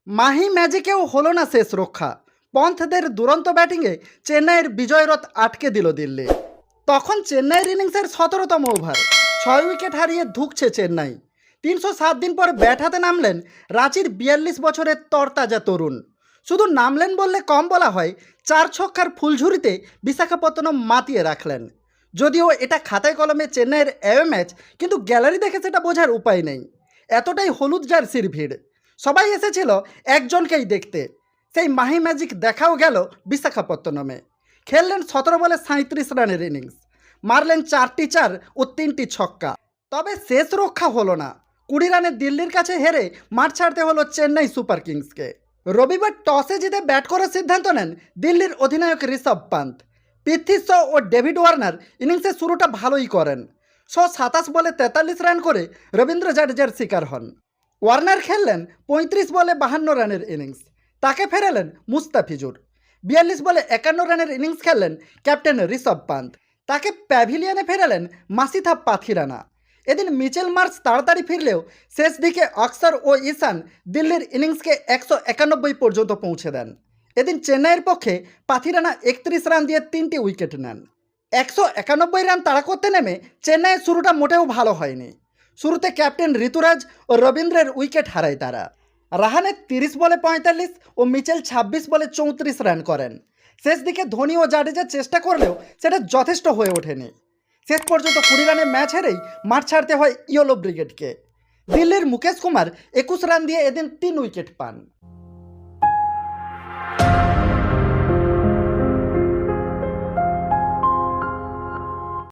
মাহি ম্যাজিকেও হলো না শেষ রক্ষা। পন্থদের দুরন্ত ব্যাটিংয়ে চেন্নাইয়ের বিজয়রথ আটকে দিল দিল্লি। তখন চেন্নাইয়ের ইনিংসের 17তম ওভার, 6 উইকেট হারিয়ে ধুঁকছে চেন্নাই। 307 দিন পর ব্যাট হাতে নামলেন রাঁচির 42 বছরের তরতাজা তরুণ। শুধু নামলেন বললে কম বলা হয়, 4 ছক্কার ফুলঝুরিতে বিশাখাপত্তনম মাতিয়ে রাখলেন। যদিও এটা খাতায় কলমে চেন্নাইয়ের অ্যাওয়ে ম্যাচ, কিন্তু গ্যালারি দেখে সেটা বোঝার উপায় নেই। এতটাই হলুদ জার্সির ভিড়, সবাই এসেছিল একজনকেই দেখতে। সেই মাহি ম্যাজিক দেখাও গেল বিশাখাপত্তনমে। খেললেন 17 বলে 37 রানের ইনিংস, মারলেন 4টি 4 ও 3টি ছক্কা। তবে শেষ রক্ষা হলো না। 20 রানে দিল্লির কাছে হেরে মাঠ ছাড়তে হলো চেন্নাই সুপার কিংসকে। রবিবার টসে জিতে ব্যাট করার সিদ্ধান্ত নেন দিল্লির অধিনায়ক ঋষভ পান্ত। পৃথ্বী শ ও ডেভিড ওয়ার্নার ইনিংসের শুরুটা ভালোই করেন। 27 বলে 43 রান করে রবীন্দ্র জাডেজার শিকার হন। ওয়ার্নার খেললেন 35 বলে 52 রানের ইনিংস, তাকে ফেরালেন মুস্তাফিজুর। 42 বলে 51 রানের ইনিংস খেললেন ক্যাপ্টেন ঋষভ পান্ত, তাকে প্যাভিলিয়নে ফেরালেন মাসিথা পাথিরানা। এদিন মিচেল মার্শ তাড়াতাড়ি ফিরলেও শেষ দিকে অক্সার ও ঈশান দিল্লির ইনিংসকে 191 পর্যন্ত পৌঁছে দেন। এদিন চেন্নাইয়ের পক্ষে পাথিরানা 31 রান দিয়ে 3টি উইকেট নেন। 191 রান তাড়া করতে নেমে চেন্নাইয়ের শুরুটা মোটেও ভালো হয়নি। শুরুতে ক্যাপ্টেন ঋতুরাজ ও রবীন্দ্রের উইকেট হারায় তারা। রাহানে 30 বলে 45 ও মিচেল 26 বলে 34 রান করেন। শেষ দিকে ধোনি ও জাডেজা চেষ্টা করলেও সেটা যথেষ্ট হয়ে ওঠেনি। শেষ পর্যন্ত 20 রানে ম্যাচ হেরেই মাঠ ছাড়তে হয় ইয়েলো ব্রিগেডকে। দিল্লির মুকেশ কুমার 21 রান দিয়ে এদিন 3 উইকেট পান।